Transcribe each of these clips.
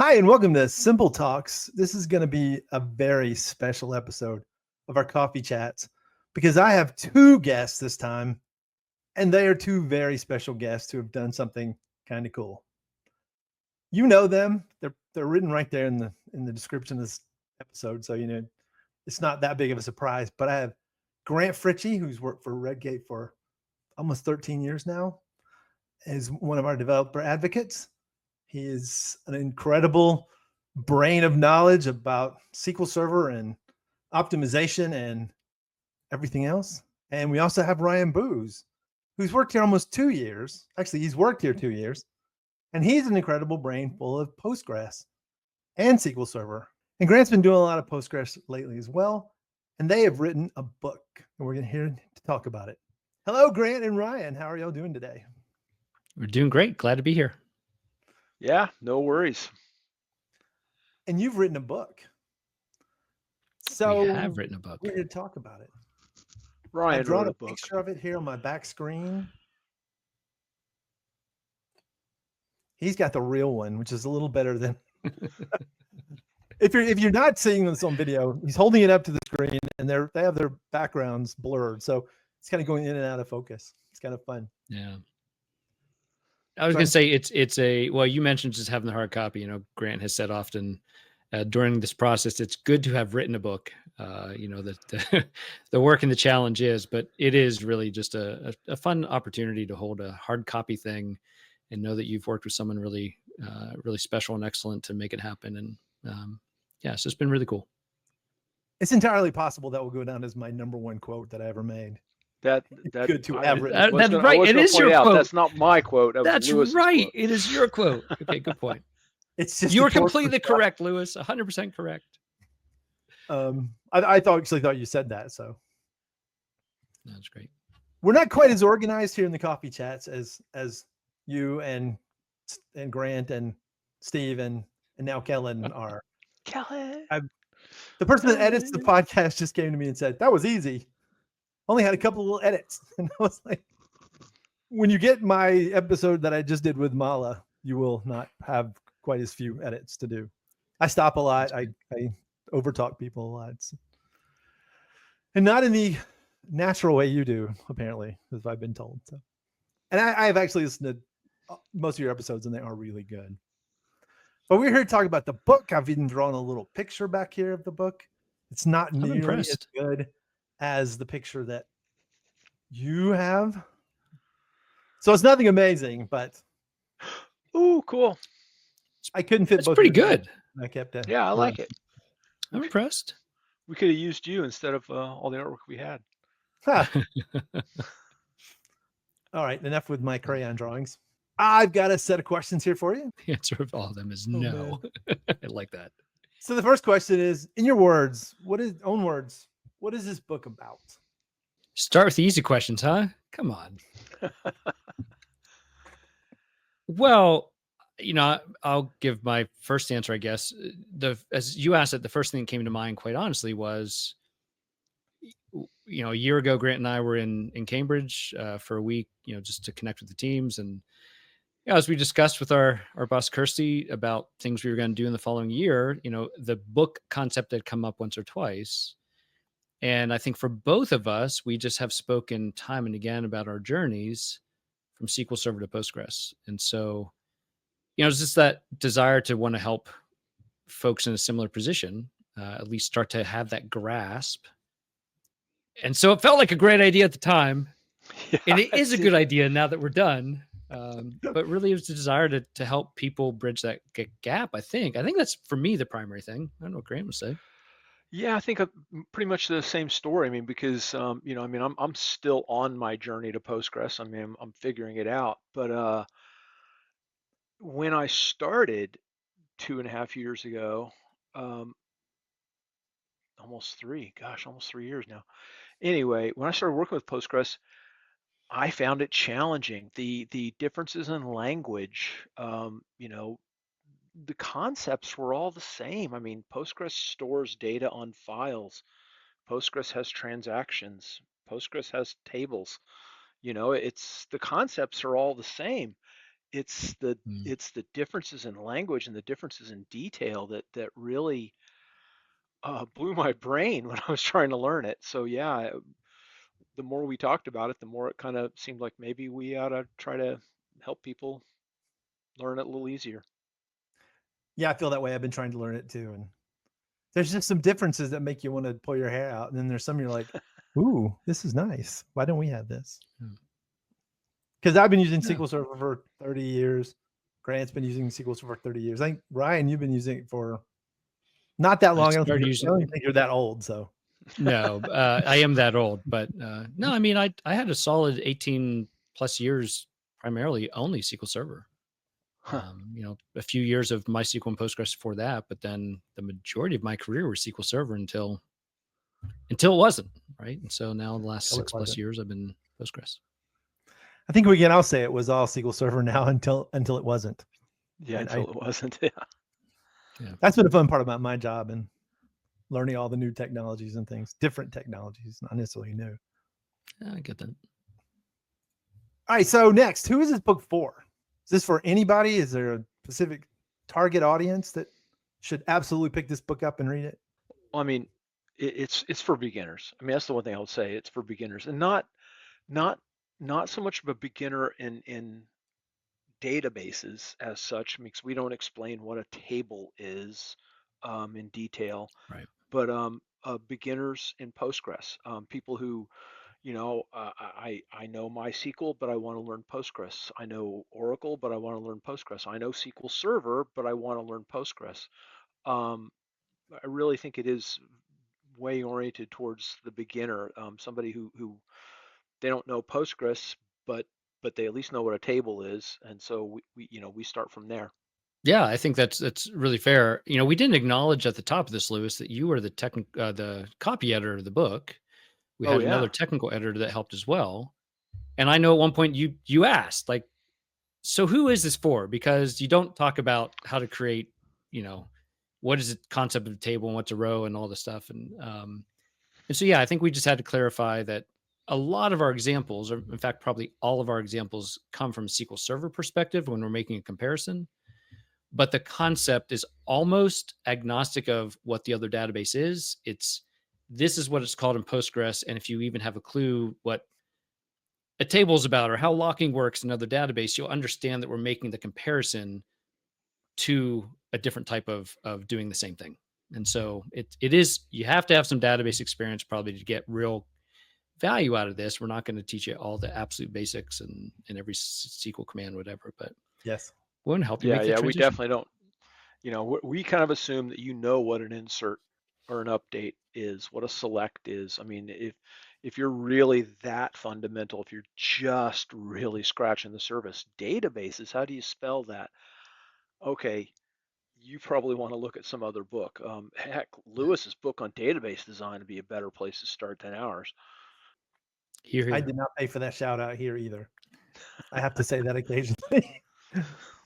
Hi, and welcome to Simple Talks. This is going to be a very special episode of our coffee chats because I have two guests this time, and they are two very special guests who have done something kind of cool. You know them; they're written right there in the description of this episode, so you know it's not that big of a surprise. But I have Grant Fritchey, who's worked for Redgate for almost 13 years now, is one of our developer advocates. He is an incredible brain of knowledge about SQL Server and optimization and everything else. And we also have Ryan Booz, who's worked here almost 2 years. Actually, he's worked here 2 years, and he's an incredible brain full of Postgres and SQL Server. And Grant's been doing a lot of Postgres lately as well. And they have written a book, and we're going to hear to talk about it. Hello, Grant and Ryan. How are y'all doing today? We're doing great. Glad to be here. Yeah, no worries. And you've written a book. So we have written a book. We're here to talk about it. Ryan I've drawn wrote a a book. picture of it here on my back screen. He's got the real one, which is a little better than if you're not seeing this on video, he's holding it up to the screen and they have their backgrounds blurred. So it's kind of going in and out of focus. It's kind of fun. Yeah. I was going to say it's a, well, you mentioned just having the hard copy. You know, Grant has said often during this process, it's good to have written a book. You know, that the work and the challenge is, but it is really just a fun opportunity to hold a hard copy thing and know that you've worked with someone really, really special and excellent to make it happen. And yeah, so it's been really cool. It's entirely possible that will go down as my number one quote that I ever made. That's good to have written. That's right. It is your quote. That's not my quote. That's right. It is your quote. Okay, good point. It's just you were completely correct, Lewis. 100% correct. I actually thought you said that, so that's great. We're not quite as organized here in the coffee chats as you and Grant and Steve and now Kellen are. Kellen. The person that edits the podcast just came to me and said, that was easy. Only had a couple of little edits. And I was like, when you get my episode that I just did with Mala, you will not have quite as few edits to do. I stop a lot. I overtalk people a lot. And not in the natural way you do, apparently, as I've been told. So, and I've actually listened to most of your episodes, and they are really good. But we're here to talk about the book. I've even drawn a little picture back here of the book. It's not nearly as good as the picture that you have. So it's nothing amazing, but ooh, cool. I couldn't fit That's both. Pretty good. I kept it. Yeah, I like it. I'm impressed. We could have used you instead of all the artwork we had. Huh. All right, enough with my crayon drawings. I've got a set of questions here for you. The answer of all of them is no. I like that. So the first question is, in your words, what is this book about? Start with the easy questions, huh? Come on. Well, you know, I'll give my first answer, I guess. As you asked it, the first thing that came to mind, quite honestly, was, you know, a year ago, Grant and I were in Cambridge for a week, you know, just to connect with the teams. And you know, as we discussed with our boss, Kirsty, about things we were going to do in the following year, you know, the book concept had come up once or twice. And I think for both of us, we just have spoken time and again about our journeys from SQL Server to Postgres. And so, you know, it's just that desire to want to help folks in a similar position, at least start to have that grasp. And so it felt like a great idea at the time. Yeah, and it is a good idea now that we're done. But really, it was the desire to help people bridge that gap. I think that's, for me, the primary thing. I don't know what Grant would say. Yeah, I think pretty much the same story. I mean, because you know, I mean, I'm still on my journey to Postgres. I mean, I'm figuring it out. But when I started 2.5 years ago, almost 3 years now. Anyway, when I started working with Postgres, I found it challenging. The differences in language, you know, the concepts were all the same. I mean, Postgres stores data on files. Postgres has transactions. Postgres has tables. You know, it's the concepts are all the same. it's the differences in language and the differences in detail that really blew my brain when I was trying to learn it. So yeah, the more we talked about it, the more it kind of seemed like maybe we ought to try to help people learn it a little easier. Yeah, I feel that way. I've been trying to learn it too, and there's just some differences that make you want to pull your hair out, and then there's some you're like, "Ooh, this is nice. Why don't we have this?" Because I've been using SQL Server for 30 years. Grant's been using SQL Server for 30 years. I think Ryan, you've been using it for not that long. I don't think you're that old. So no, I am that old, but no, I mean, I had a solid 18 plus years, primarily only SQL Server. A few years of MySQL and Postgres before that, but then the majority of my career was SQL Server until it wasn't, right? And so now the last 6+ years I've been Postgres. I think we can all say it was all SQL Server now until it wasn't. Yeah, until it wasn't. Yeah. That's been a fun part about my job and learning all the new technologies and things, different technologies, not necessarily new. Yeah, I get that. All right. So next, who is this book for? Is this for anybody? Is there a specific target audience that should absolutely pick this book up and read it? Well, I mean, it's for beginners. I mean, that's the one thing I would say. It's for beginners, and not so much of a beginner in databases as such, because we don't explain what a table is in detail. Right. But beginners in Postgres, people who, I know MySQL, but I want to learn Postgres. I know Oracle, but I want to learn Postgres. I know SQL Server, but I want to learn Postgres. I really think it is way oriented towards the beginner, somebody who they don't know Postgres, but they at least know what a table is, and so we start from there. Yeah, I think that's really fair. We didn't acknowledge at the top of this, Lewis, that you were the copy editor of the book. We had another technical editor that helped as well. And I know at one point you asked, like, so who is this for? Because you don't talk about how to create, what is the concept of a table and what's a row and all this stuff. And so, yeah, I think we just had to clarify that a lot of our examples, or in fact, probably all of our examples, come from SQL Server perspective when we're making a comparison. But the concept is almost agnostic of what the other database is. This is what it's called in Postgres. And if you even have a clue what a table is about or how locking works in another database, you'll understand that we're making the comparison to a different type of doing the same thing. And so it is, you have to have some database experience probably to get real value out of this. We're not going to teach you all the absolute basics and every SQL command, whatever, but yes, we want to help you make the Yeah, transition. we definitely don't. We kind of assume that what an insert or an update is, what a select is. I mean, if you're really that fundamental, if you're just really scratching the surface, databases, how do you spell that? Okay, you probably want to look at some other book. Heck, Lewis's book on database design would be a better place to start than ours. Here. I did not pay for that shout out here either. I have to say that occasionally.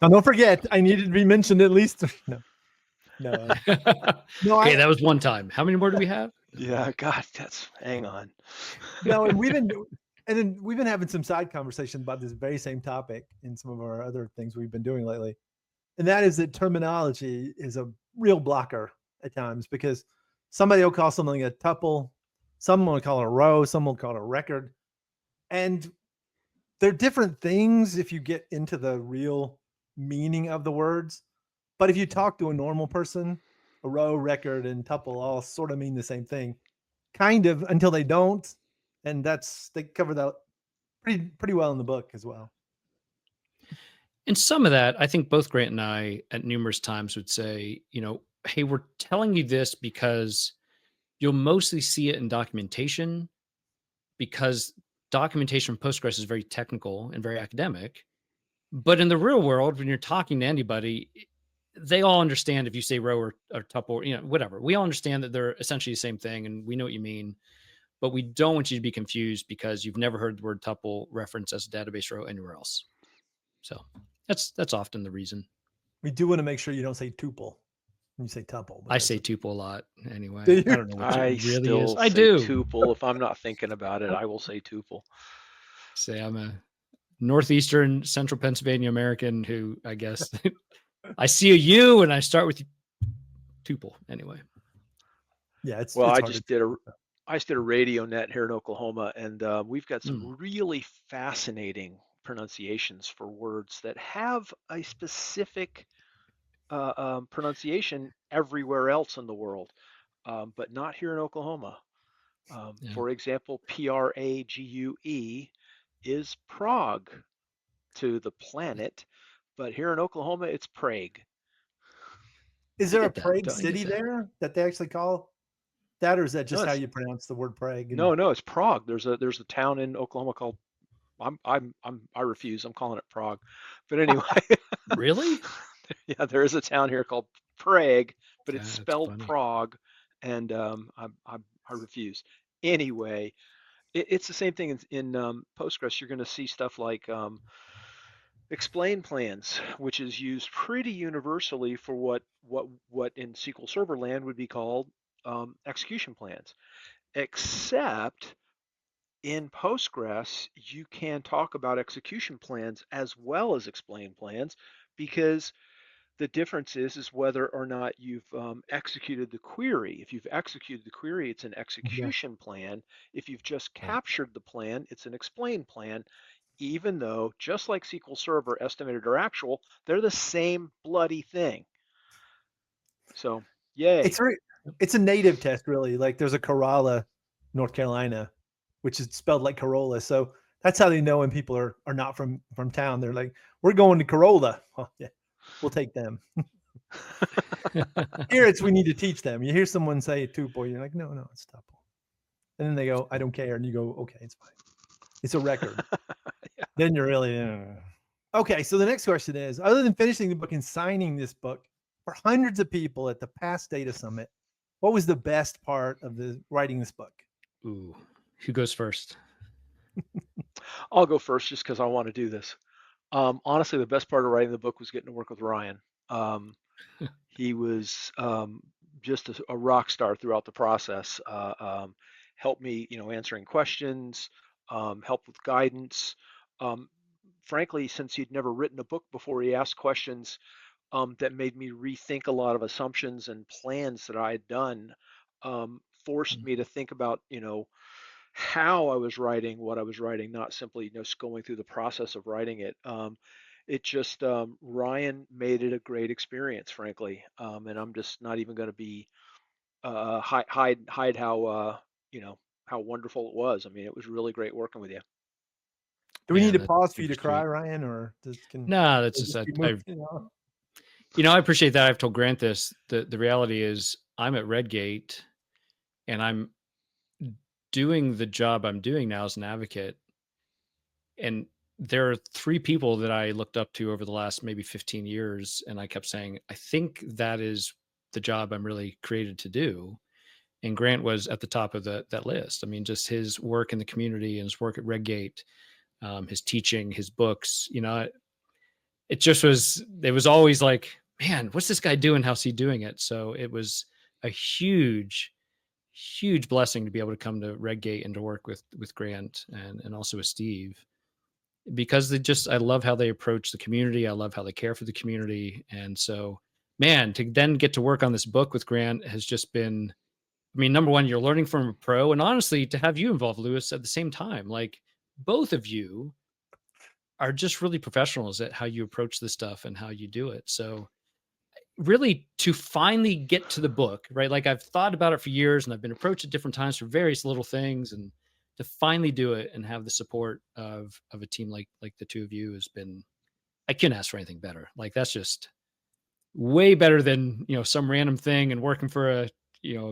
Now, don't forget, I needed to be mentioned at least. No. Okay, that was one time. How many more do we have? Yeah, God, hang on. No, and we've been having some side conversations about this very same topic in some of our other things we've been doing lately. And that is that terminology is a real blocker at times, because somebody will call something a tuple, someone will call it a row, someone will call it a record. And they're different things if you get into the real meaning of the words. But if you talk to a normal person, a row, record, and tuple all sort of mean the same thing, kind of, until they don't. And they cover that pretty well in the book as well. And some of that, I think both Grant and I at numerous times would say, hey, we're telling you this because you'll mostly see it in documentation, because documentation from Postgres is very technical and very academic. But in the real world, when you're talking to anybody, they all understand if you say row or tuple, or, whatever. We all understand that they're essentially the same thing, and we know what you mean. But we don't want you to be confused because you've never heard the word tuple referenced as a database row anywhere else. So that's often the reason. We do want to make sure you don't say tuple. You say tuple. I say tuple a lot anyway. Do you? I don't know what it really is. I do. Tuple. If I'm not thinking about it, I will say tuple. Say I'm a Northeastern Central Pennsylvania American who, I guess, I see a U and I start with tuple anyway. Yeah, it's Well, it's I hard to just did a radio net here in Oklahoma, and we've got some really fascinating pronunciations for words that have a specific pronunciation everywhere else in the world, but not here in Oklahoma. Yeah. For example, Prague is Prague to the planet, but here in Oklahoma, it's Prague. Is I there a get that. Prague I get city that. there that they actually call that, or is that No, just how you pronounce the word Prague? no, it's Prague. There's a town in Oklahoma called I refuse. I'm calling it Prague. But anyway, Really? yeah, there is a town here called Prague, but it's That's spelled funny. Prague, and I refuse. Anyway, it's the same thing in Postgres. You're going to see stuff like explain plans, which is used pretty universally for what in SQL Server land would be called execution plans, except in Postgres, you can talk about execution plans as well as explain plans because the difference is whether or not you've executed the query. If you've executed the query, it's an Yeah. execution plan. If you've just Right. captured the plan, it's an explain plan, even though just like SQL Server, estimated or actual, they're the same bloody thing. So, yay. It's a native test, really. Like there's a Corolla, North Carolina, which is spelled like Corolla. So that's how they know when people are not from town. They're like, we're going to Corolla. Oh, yeah, we'll take them. Here it's we need to teach them. You hear someone say tuple, you're like, no, it's tuple. And then they go, I don't care. And you go, okay, it's fine. It's a record. Yeah. Then you're really okay. So the next question is, other than finishing the book and signing this book for hundreds of people at the past Data Summit, what was the best part of the writing this book? Ooh, who goes first? I'll go first just because I want to do this. Honestly, the best part of writing the book was getting to work with Ryan. He was just a rock star throughout the process. Helped me, answering questions, helped with guidance. Um, Frankly, since he'd never written a book before, he asked questions that made me rethink a lot of assumptions and plans that I had done. Forced me to think about, how I was writing what I was writing, not simply just going through the process of writing it. It just Ryan made it a great experience, frankly, and I'm just not even going to be hide how how wonderful it was. I mean, it was really great working with you. Do we need to that's pause for you super to cry, sweet. Ryan, or can No, that's we just just keep I, moving? I appreciate that. I've told Grant this. The reality is I'm at Redgate and I'm doing the job I'm doing now as an advocate. And there are 3 people that I looked up to over the last maybe 15 years. And I kept saying, I think that is the job I'm really created to do. And Grant was at the top of that list. I mean, just his work in the community and his work at Redgate, his teaching, his books, it was always like, man, what's this guy doing? How's he doing it? So it was a huge blessing to be able to come to Redgate and to work with Grant and also with Steve, because I love how they approach the community. I love how they care for the community. And so, man, to then get to work on this book with Grant has just been, I mean, number one, you're learning from a pro, and honestly, to have you involved, Lewis, at the same time, like both of you are just really professionals at how you approach this stuff and how you do it. So really to finally get to the book, right? Like I've thought about it for years and I've been approached at different times for various little things, and to finally do it and have the support of a team like the two of you has been, I couldn't ask for anything better. Like that's just way better than, some random thing and working for a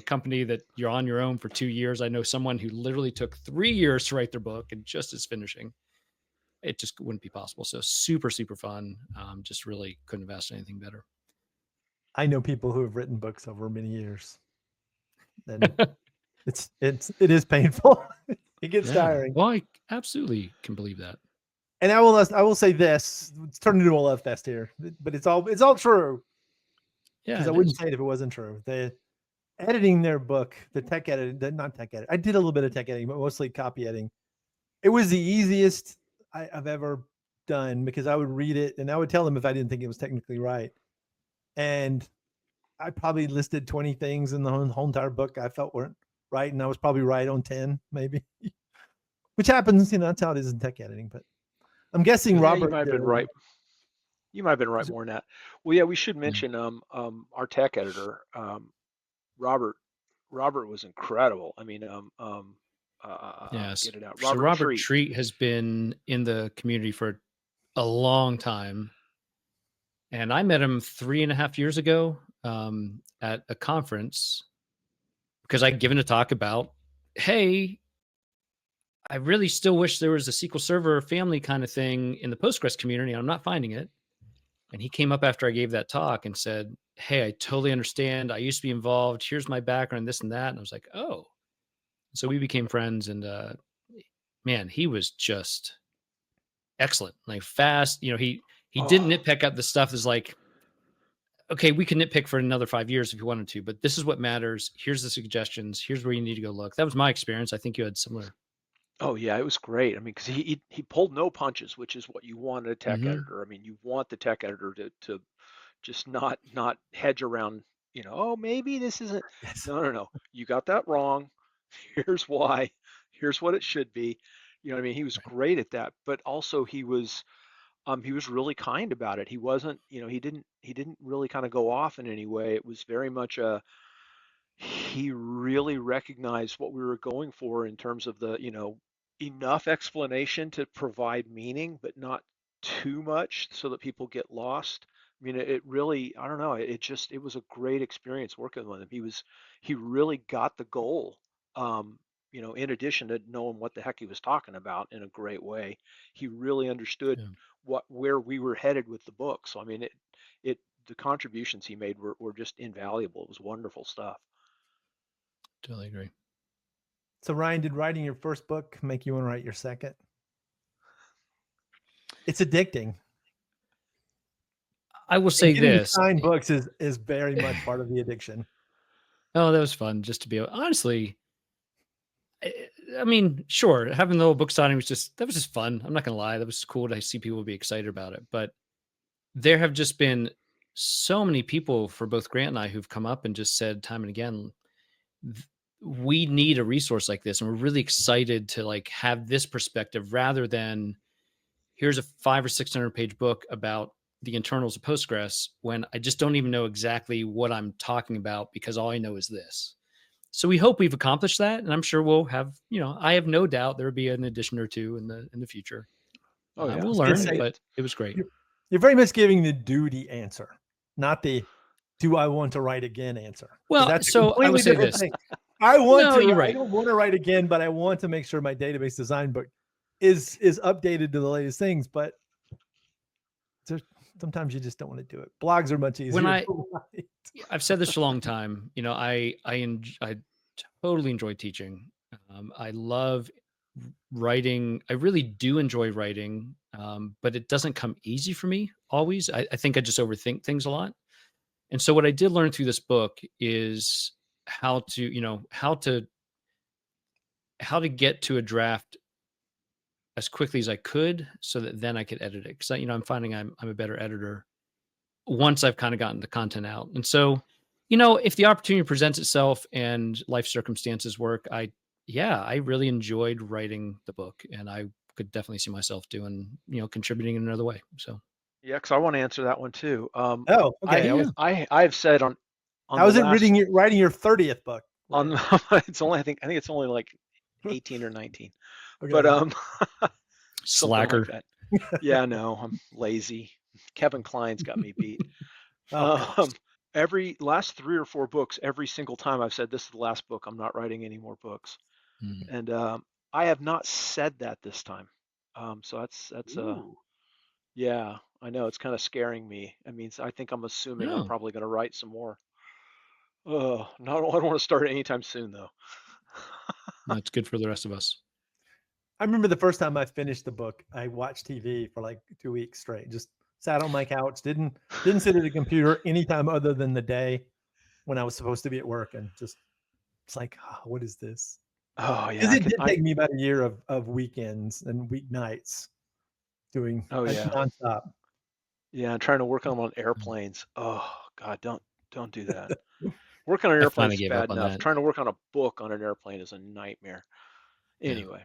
company that you're on your own for 2 years. I know someone who literally took 3 years to write their book and just is finishing. It just wouldn't be possible. So super, super fun. Just really couldn't have asked anything better. I know people who have written books over many years. And it is painful. It gets tiring. Well, I absolutely can believe that. And I will say this: it's turned into a love fest here, but it's all true. Yeah, Because I wouldn't say it if it wasn't true. The editing their book, the tech editing, not tech editing. I did a little bit of tech editing, but mostly copy editing. It was the easiest I've ever done, because I would read it and I would tell them if I didn't think it was technically right. And I probably listed 20 things in the whole entire book I felt weren't right. And I was probably right on 10, maybe, which happens, that's how it is in tech editing. But I'm guessing Yeah, Robert you might have been right. You might have been right more than that. Well, yeah, we should mention our tech editor, Robert. Robert was incredible. I mean, Yes. get it out. So Robert Robert Treat. Treat has been in the community for a long time. And I met him 3.5 years ago at a conference because I'd given a talk about, hey, I really still wish there was a SQL Server family kind of thing in the Postgres community. I'm not finding it. And he came up after I gave that talk and said, hey, I totally understand. I used to be involved. Here's my background, this and that. And I was like, oh. So we became friends. And man, he was just excellent, like fast. He didn't nitpick up the stuff that's like, okay, we can nitpick for another 5 years if you wanted to, but this is what matters. Here's the suggestions. Here's where you need to go look. That was my experience. I think you had similar. Oh yeah, it was great. I mean, because he pulled no punches, which is what you want in a tech Mhm. editor. I mean, you want the tech editor to just not hedge around. Oh, maybe this isn't. Yes. No. You got that wrong. Here's why. Here's what it should be. I mean, he was Right. great at that, but also he was really kind about it. He wasn't, he didn't really kind of go off in any way. It was very much he really recognized what we were going for in terms of the, enough explanation to provide meaning, but not too much so that people get lost. I mean, it really, I don't know, it was a great experience working with him. He really got the goal. In addition to knowing what the heck he was talking about in a great way, he really understood Yeah, where we were headed with the book. So I mean, the contributions he made were just invaluable. It was wonderful stuff. totally agree. So Ryan, did writing your first book make you want to write your second? It's addicting. I will say Getting this. signed books is very much part of the addiction. Oh, that was fun just to be honestly. I mean, sure, having the little book signing was just fun. I'm not gonna lie, that was cool to see people be excited about it. But there have just been so many people for both Grant and I who've come up and just said time and again, we need a resource like this, and we're really excited to like have this perspective rather than here's a 500 or 600 page book about the internals of Postgres when I just don't even know exactly what I'm talking about because all I know is this. So we hope we've accomplished that, and I'm sure we'll have. I have no doubt there will be an edition or two in the future. Oh yeah, We'll I was learn, gonna say, but it was great. you're very much giving the duty answer, not the "do I want to write again" answer, because Well, that's a so I would completely say different this. thing. I No, you're right. don't want to write again, but I want to make sure my database design book is updated to the latest things. But sometimes you just don't want to do it. Blogs are much easier. I've said this for a long time. I totally enjoy teaching. I love writing. I really do enjoy writing, but it doesn't come easy for me always. I think I just overthink things a lot. And so what I did learn through this book is how to get to a draft as quickly as I could so that then I could edit it. Cause I'm finding I'm a better editor once I've kind of gotten the content out. And so, if the opportunity presents itself and life circumstances work, I really enjoyed writing the book, and I could definitely see myself doing, contributing in another way. So yeah, because I want to answer that one too. Oh, okay. I've said on How the is it last writing your 30th book? on Right. I think it's only like 18 or 19, but Okay. something like slacker. that. Yeah, no, I'm lazy. Kevin Kline's got me beat. Oh, gosh. Every last 3 or 4 books, every single time I've said this is the last book. I'm not writing any more books, Mm. and I have not said that this time. So that's Ooh. yeah, I know it's kind of scaring me. I mean, I think I'm assuming I'm No, probably going to write some more. Oh, no, I don't want to start anytime soon though. that's good for the rest of us. I remember the first time I finished the book, I watched TV for like 2 weeks straight. Just sat on my couch, didn't sit at a computer anytime other than the day when I was supposed to be at work, and just it's like, oh, what is this? Oh yeah, Because it did take me about a year of weekends and weeknights doing Oh yeah. nonstop. Yeah, and trying to work on them on airplanes. Oh God, don't do that. Working on an I airplane finally is gave bad up on enough. that. Trying to work on a book on an airplane is a nightmare. Yeah. Anyway,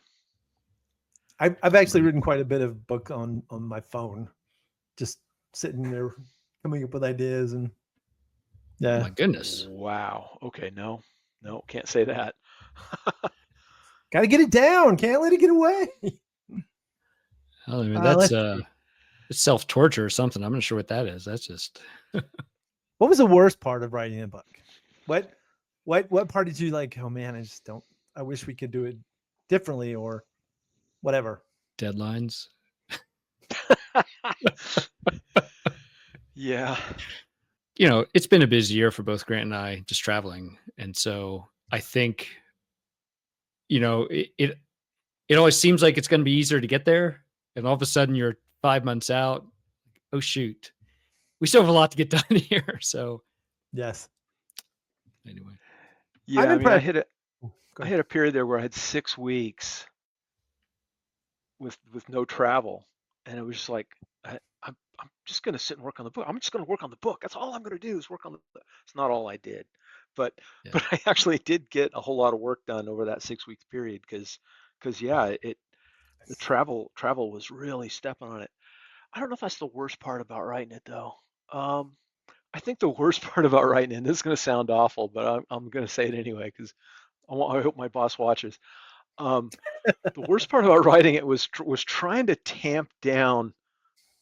I've actually written quite a bit of book on my phone, just sitting there coming up with ideas and Oh yeah, my goodness. wow. Okay, no, can't say that. got to get it down. Can't let it get away. I mean, that's Let's see. it's self-torture or something. I'm not sure what that is. That's just What was the worst part of writing a book? What part did you like? Oh man, I just don't. I wish we could do it differently or whatever. deadlines. Yeah. You know, it's been a busy year for both Grant and I just traveling. And so I think, you know, it always seems like it's going to be easier to get there. And all of a sudden you're 5 months out. Oh, shoot. We still have a lot to get done here. So Yes, anyway, I'm Yeah, I mean, impressed. Oh, go I ahead. had a period there where I had 6 weeks with no travel, and it was just like I'm just gonna sit and work on the book. I'm just gonna work on the book. That's all I'm gonna do is work on the book. It's not all I did, but yeah, but I actually did get a whole lot of work done over that 6 week period because yeah, the travel was really stepping on it. I don't know if that's the worst part about writing it though. Um, I think the worst part about writing it, and this is gonna sound awful, but I'm gonna say it anyway because I hope my boss watches. Um, the worst part about writing it was trying to tamp down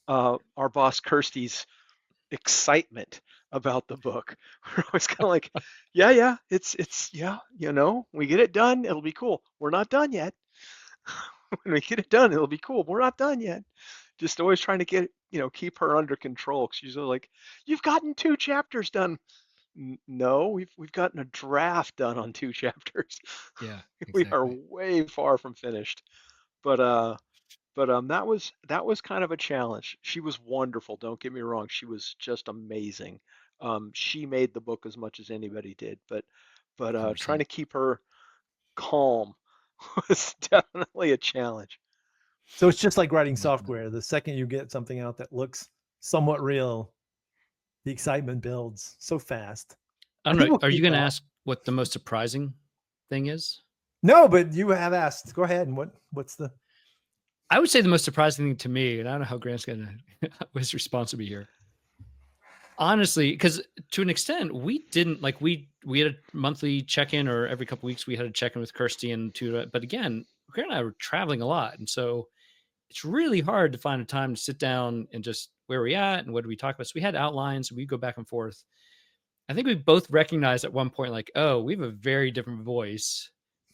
our boss Kirsty's excitement about the book. We're always kind of like, yeah, it's yeah, we get it done, it'll be cool. We're not done yet. When we get it done, it'll be cool. We're not done yet. Just always trying to keep her under control. 'Cause she's like, you've gotten 2 chapters done. No, we've gotten a draft done on 2 chapters. yeah, We are exactly. way far from finished. But that was kind of a challenge. She was wonderful, don't get me wrong. She was just amazing. She made the book as much as anybody did, but trying 100%. to keep her calm was definitely a challenge. So it's just like writing Like that. software. The second you get something out that looks somewhat real, the excitement builds so fast. I I don't think know. we'll Are you keep going to that. ask what the most surprising thing is? No, but you have asked. Go ahead. And what's the I would say the most surprising thing to me, and I don't know how Grant's going to, his response will be here. Honestly, because to an extent, we didn't like we had a monthly check-in, or every couple weeks we had a check-in with Kirsty and to. But again, Grant and I were traveling a lot, and so it's really hard to find a time to sit down and just where are we at and what do we talk about. So we had outlines, we go back and forth. I think we both recognized at one point, like, oh, we have a very different voice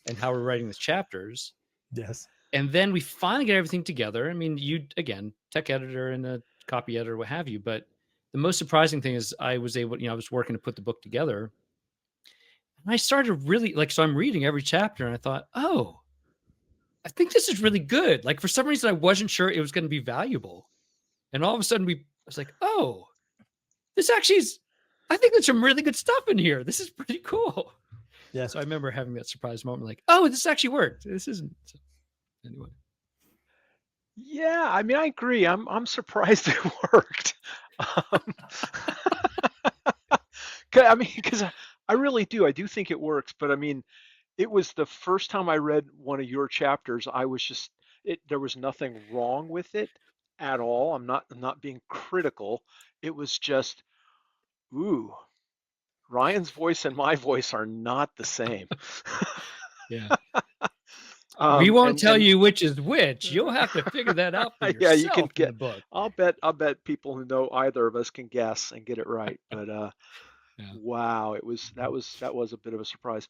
and how we're writing these chapters. yes. And then we finally get everything together. I mean, you again, tech editor and a copy editor, what have you. But the most surprising thing is I was able, I was working to put the book together. And I started really like, so I'm reading every chapter and I thought, oh, I think this is really good. Like for some reason, I wasn't sure it was going to be valuable. And all of a sudden I was like, oh, this actually is, I think there's some really good stuff in here. This is pretty cool. Yes. So I remember having that surprise moment, like, oh, this actually worked. This isn't, so, anyway. Yeah, I mean, I agree. I'm surprised it worked. Um, I mean, because I really do. I do think it works. But I mean, it was the first time I read one of your chapters. I was just there was nothing wrong with it at all. I'm not being critical. It was just, ooh, Ryan's voice and my voice are not the same. Yeah. We won't tell And you which is which. You'll have to figure that out for yeah, you can yourself in the get. book. I'll bet people who know either of us can guess and get it right. But Yeah. wow, that was a bit of a surprise.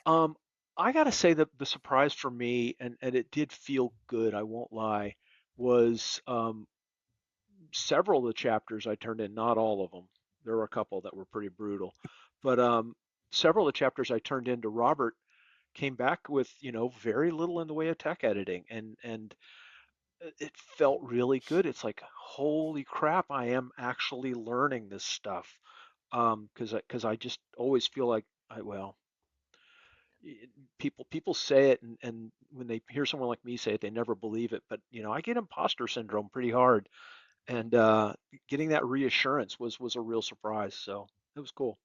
Um, I gotta say that the surprise for me, and it did feel good, I won't lie, was several of the chapters I turned in, not all of them. There were a couple that were pretty brutal, but several of the chapters I turned in to Robert came back with, very little in the way of tech editing, and it felt really good. It's like, holy crap, I am actually learning this stuff. Because I just always feel like, well, People say it, and when they hear someone like me say it, they never believe it. But I get imposter syndrome pretty hard, and getting that reassurance was a real surprise. So it was cool.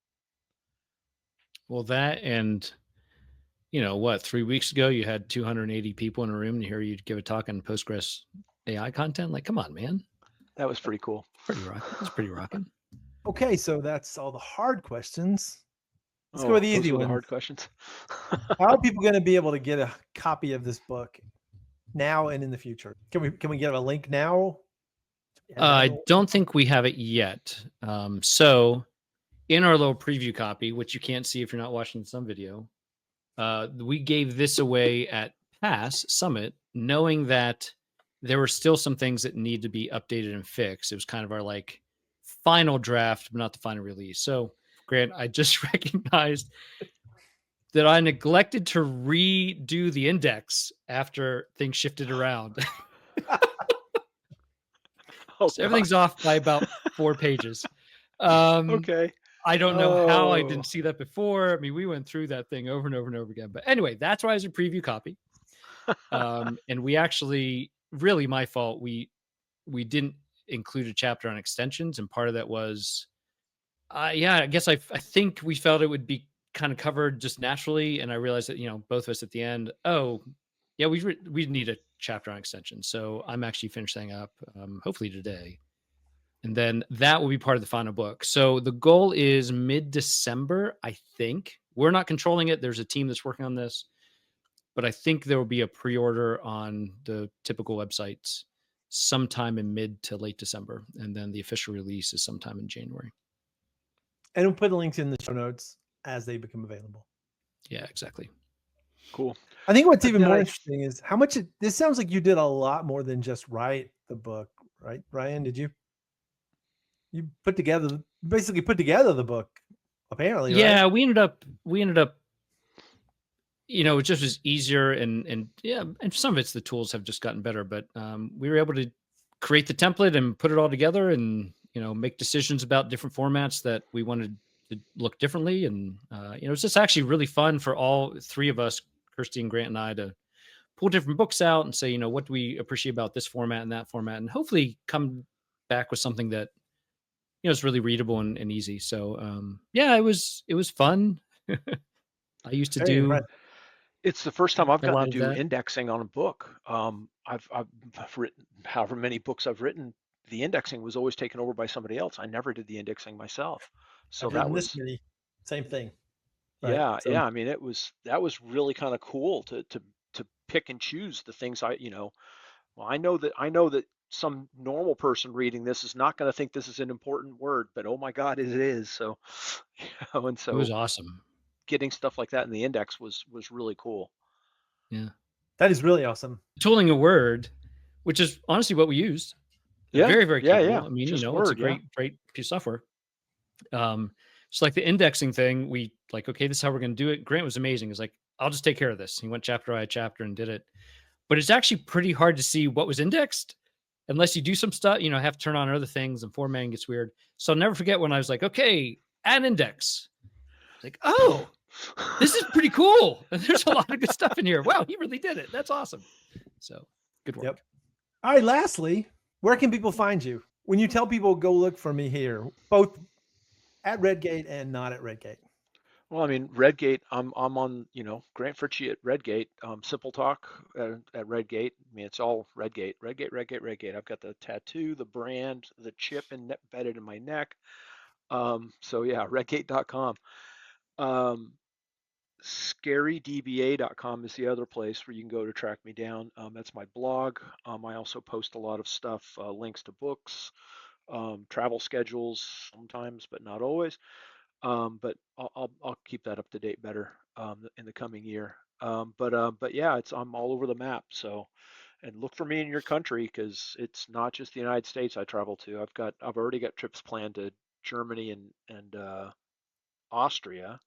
Well, that and what, 3 weeks ago you had 280 people in a room to hear you give a talk on Postgres AI content. Like, come on, man. That was pretty cool. Pretty rocking. It's pretty rocking. Okay, so that's all the hard questions. Let's go Oh, with the those easy were the ones. hard questions. How are people going to be able to get a copy of this book now and in the future? Can we get a link now? I don't think we have it yet. So in our little preview copy, which you can't see if you're not watching some video, we gave this away at Pass Summit, knowing that there were still some things that need to be updated and fixed. It was kind of our like final draft, but not the final release. So, Grant, I just recognized that I neglected to redo the index after things shifted around. Oh, So everything's off by about 4 pages. okay. I don't know how I Oh. didn't see that before. I mean, we went through that thing over and over and over again. But anyway, that's why it's a preview copy. And we actually, really my fault, we didn't include a chapter on extensions. And part of that was, I guess I think we felt it would be kind of covered just naturally. And I realized that, both of us at the end, yeah, we need a chapter on extensions. So I'm actually finishing up hopefully today. And then that will be part of the final book. So the goal is mid-December, I think. We're not controlling it. There's a team that's working on this. But I think there will be a pre-order on the typical websites sometime in mid to late December. And then the official release is sometime in January. And we'll put the links in the show notes as they become available. Yeah, exactly. Cool. I think what's even more interesting is how much this sounds like you did a lot more than just write the book, right? Ryan, did you basically put together the book, apparently, yeah, right? we ended up it just was easier and yeah, and some of it's the tools have just gotten better, but we were able to create the template and put it all together and make decisions about different formats that we wanted to look differently. And it's just actually really fun for all three of us, Kirsty and Grant and I, to pull different books out and say, what do we appreciate about this format and that format, and hopefully come back with something that is really readable and easy. So yeah, it was fun. I used to do It's the first time I've a gotten lot to of do that. indexing on a book. I've written however many books I've written. The indexing was always taken over by somebody else. I never did the indexing myself. So I've that written this was, many, same thing. Right. yeah, So yeah. I mean, that was really kind of cool to pick and choose the things well, I know that some normal person reading this is not going to think this is an important word, but oh my God, it is. So, and It was so awesome. getting stuff like that in the index was really cool. Yeah. that is really awesome. Tooling a word, which is honestly what we used. Yeah, Very, very yeah, capable. yeah. I mean, Just it's a Word, yeah. great piece of software. It's like the indexing thing. We like, okay, this is how we're going to do it. Grant was amazing. He's like, I'll just take care of this. He went chapter by chapter and did it. But it's actually pretty hard to see what was indexed unless you do some stuff, have to turn on other things and formatting gets weird. So I'll never forget when I was like, okay, add index. Like, oh, this is pretty cool. And there's a lot of good stuff in here. Wow, he really did it. That's awesome. So good work. Yep. All right. Lastly, where can people find you? When you tell people go look for me here, both at Redgate and not at Redgate. Well, I mean, Redgate, I'm on, Grant Fritchey at Redgate, Simple Talk at Redgate. I mean, it's all Redgate, Redgate, Redgate, Redgate. I've got the tattoo, the brand, the chip embedded in my neck. So yeah, redgate.com. ScaryDBA.com is the other place where you can go to track me down. That's my blog. I also post a lot of stuff, links to books, travel schedules sometimes, but not always. But I'll keep that up to date better in the coming year. But yeah, I'm all over the map. So, and look for me in your country because it's not just the United States I travel to. I've already got trips planned to Germany and Austria.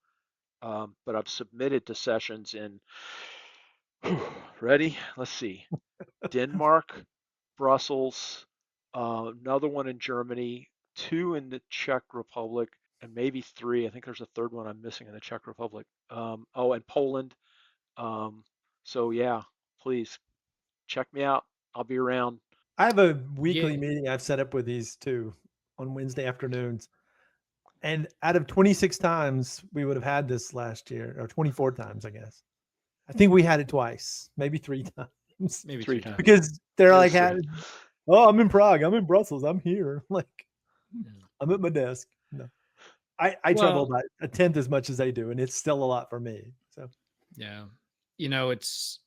But I've submitted to sessions in, ready? Let's see, Denmark, Brussels, another one in Germany, two in the Czech Republic, and maybe 3. I think there's a third one I'm missing in the Czech Republic. And Poland. So yeah, please check me out. I'll be around. I have a weekly Yeah. meeting I've set up with these two on Wednesday afternoons. And out of 26 times we would have had this last year, or 24 times, I guess. I think we had it twice, maybe 3 times. Maybe 3 3 times. Because they're It like, was 3. oh, I'm in Prague, I'm in Brussels, I'm here. Like, Yeah. I'm at my desk. No, I travel about a tenth as much as they do, and it's still a lot for me. So yeah, it's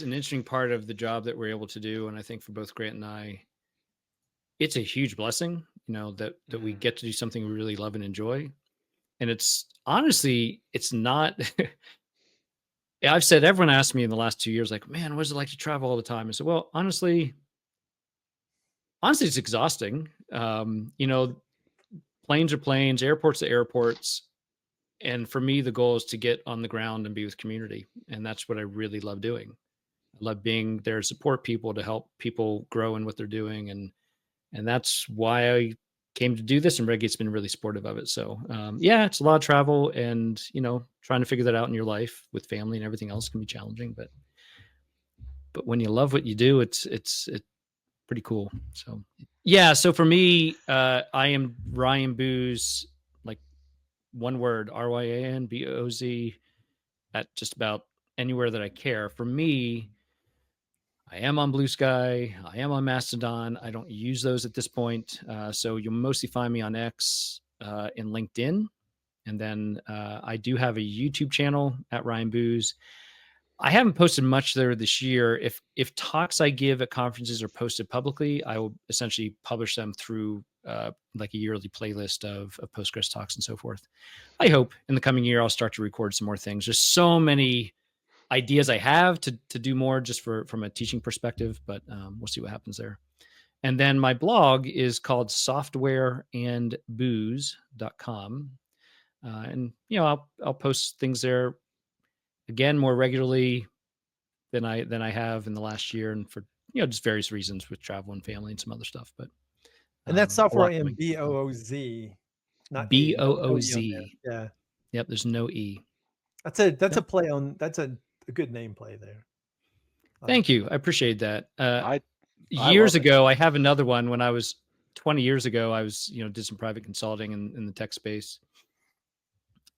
an interesting part of the job that we're able to do, and I think for both Grant and I, it's a huge blessing, that we get to do something we really love and enjoy. And it's honestly, it's not. I've said, everyone asked me in the last 2 years, like, man, what is it like to travel all the time? I said, well, honestly, it's exhausting. Planes are planes, airports are airports. And for me, the goal is to get on the ground and be with community. And that's what I really love doing. I love being there to support people, to help people grow in what they're doing. And that's why I came to do this. And Redgate's been really supportive of it. So yeah, it's a lot of travel, and, trying to figure that out in your life with family and everything else can be challenging. But when you love what you do, it's pretty cool. So yeah. So for me, I am Ryan Booz, like one word, RyanBoz, at just about anywhere that I care. For me, I am on Blue Sky. I am on Mastodon. I don't use those at this point. So you'll mostly find me on X and LinkedIn. And then I do have a YouTube channel at Ryan Booz. I haven't posted much there this year. If talks I give at conferences are posted publicly, I will essentially publish them through like a yearly playlist of Postgres talks and so forth. I hope in the coming year I'll start to record some more things. There's so many ideas I have to do more just from a teaching perspective, but we'll see what happens there. And then my blog is called softwareandbooze.com. And I'll post things there again more regularly than I have in the last year, and for just various reasons with travel and family and some other stuff. But and that's a software lot in coming. BOOZ, not BOOZ. no E on there. Yeah. Yep, there's no E. That's a play on. That's a good name play there. Thank you. I appreciate that. I Years love it. ago, I have another one. When I was 20 years ago, I was did some private consulting in the tech space,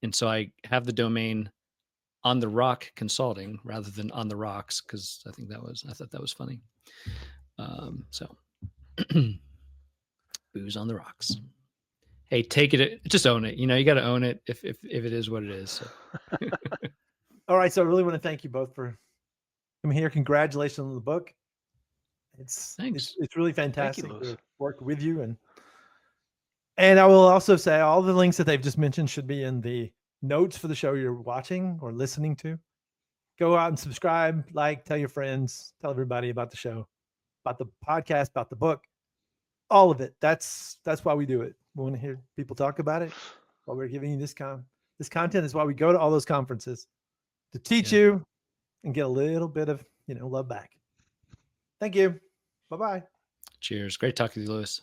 and so I have the domain On the Rock Consulting rather than On the Rocks, because I thought that was funny. So Booze on the Rocks. Hey, take it, just own it. You got to own it if it is what it is. So. All right, so I really want to thank you both for coming here. Congratulations on the book. Thanks. It's really fantastic Louis. to work with you, and I will also say all the links that they've just mentioned should be in the notes for the show you're watching or listening to. Go out and subscribe, tell your friends, tell everybody about the show, about the podcast, about the book, all of it. That's why we do it. We want to hear people talk about it. While we're giving you this content is why we go to all those conferences, to teach you and get a little bit of love back. Thank you. Bye-bye. Cheers. Great talking to you, Louis.